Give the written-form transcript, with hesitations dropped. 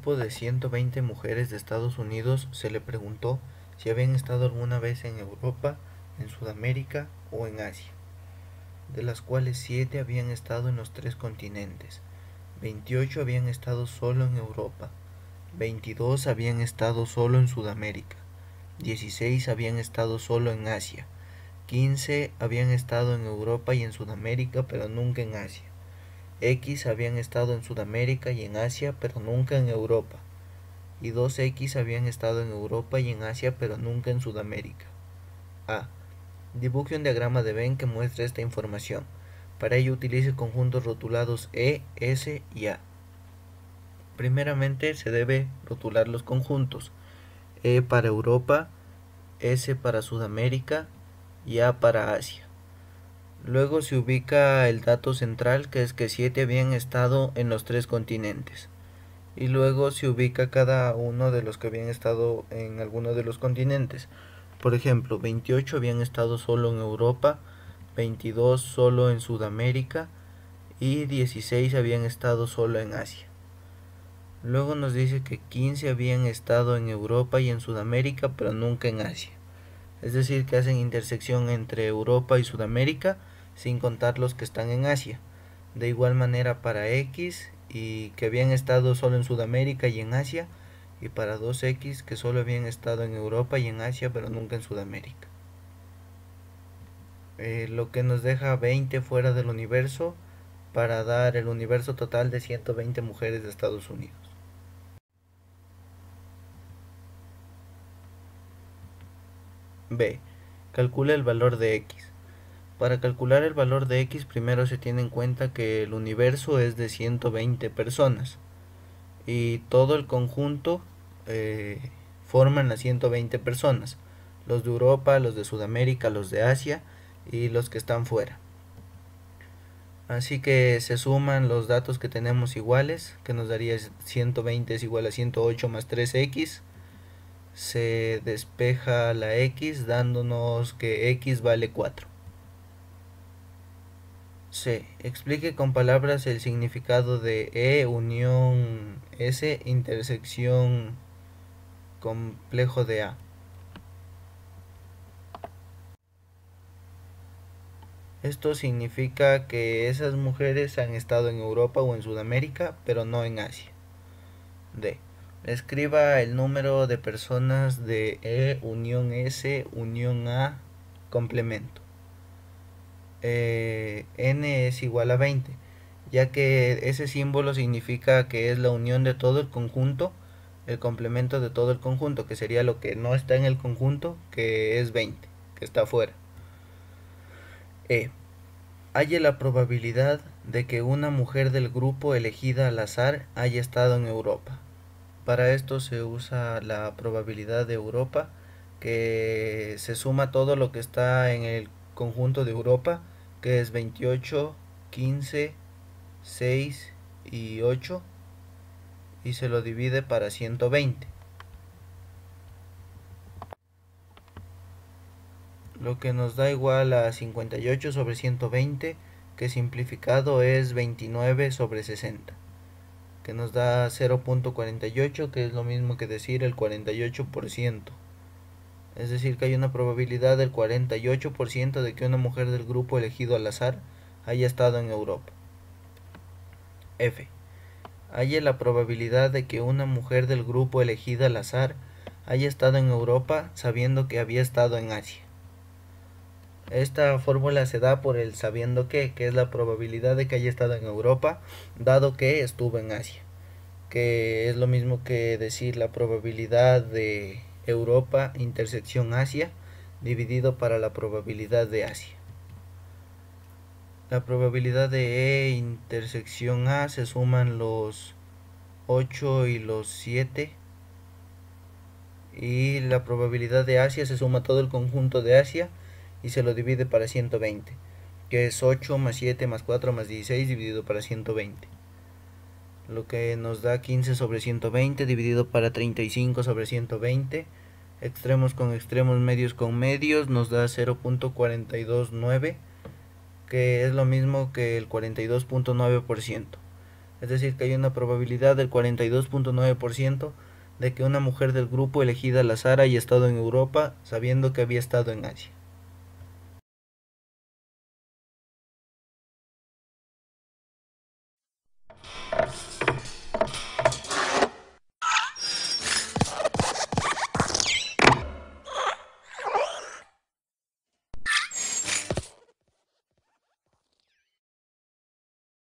grupo de 120 mujeres de Estados Unidos se le preguntó si habían estado alguna vez en Europa, en Sudamérica o en Asia, de las cuales 7 habían estado en los 3 continentes, 28 habían estado solo en Europa, 22 habían estado solo en Sudamérica, 16 habían estado solo en Asia, 15 habían estado en Europa y en Sudamérica pero nunca en Asia. X habían estado en Sudamérica y en Asia pero nunca en Europa. Y 2X habían estado en Europa y en Asia pero nunca en Sudamérica. A. Dibuje un diagrama de Venn que muestre esta información. Para ello utilice conjuntos rotulados E, S y A. Primeramente se debe rotular los conjuntos. E para Europa, S para Sudamérica y A para Asia. Luego se ubica el dato central, que es que 7 habían estado en los 3 continentes. Y luego se ubica cada uno de los que habían estado en alguno de los continentes. Por ejemplo, 28 habían estado solo en Europa, 22 solo en Sudamérica y 16 habían estado solo en Asia. Luego nos dice que 15 habían estado en Europa y en Sudamérica, pero nunca en Asia. Es decir, que hacen intersección entre Europa y Sudamérica, sin contar los que están en Asia. De igual manera para X, y que habían estado solo en Sudamérica y en Asia, y para 2X, que solo habían estado en Europa y en Asia, pero nunca en Sudamérica. Lo que nos deja 20 fuera del universo, para dar el universo total de 120 mujeres de Estados Unidos. B. Calcula el valor de X. Para calcular el valor de X, primero se tiene en cuenta que el universo es de 120 personas y todo el conjunto forman las 120 personas, los de Europa, los de Sudamérica, los de Asia y los que están fuera. Así que se suman los datos que tenemos iguales, que nos daría 120 es igual a 108 más 3X. Se despeja la X dándonos que X vale 4. C. Explique con palabras el significado de E unión S intersección complejo de A. Esto significa que esas mujeres han estado en Europa o en Sudamérica, pero no en Asia. D. Escriba el número de personas de E unión S unión A complemento. N es igual a 20, ya que ese símbolo significa que es la unión de todo el conjunto, el complemento de todo el conjunto, que sería lo que no está en el conjunto, que es 20, que está afuera. Halle la probabilidad de que una mujer del grupo elegida al azar haya estado en Europa. Para esto se usa la probabilidad de Europa, que se suma todo lo que está en el conjunto de Europa, que es 28, 15, 6 y 8, y se lo divide para 120. Lo que nos da igual a 58 sobre 120, que simplificado es 29 sobre 60, que nos da 0.48, que es lo mismo que decir el 48%. Es decir, que hay una probabilidad del 48% de que una mujer del grupo elegido al azar haya estado en Europa. F. Halle la probabilidad de que una mujer del grupo elegida al azar haya estado en Europa sabiendo que había estado en Asia. Esta fórmula se da por el sabiendo que es la probabilidad de que haya estado en Europa dado que estuvo en Asia, que es lo mismo que decir la probabilidad de Europa intersección Asia dividido para la probabilidad de Asia. La probabilidad de E intersección A se suman los 8 y los 7, y la probabilidad de Asia se suma todo el conjunto de Asia y se lo divide para 120, que es 8 más 7 más 4 más 16 dividido para 120, lo que nos da 15 sobre 120 dividido para 35 sobre 120, extremos con extremos, medios con medios, nos da 0.429, que es lo mismo que el 42.9%. Es decir, que hay una probabilidad del 42.9% de que una mujer del grupo elegida al azar haya estado en Europa sabiendo que había estado en Asia.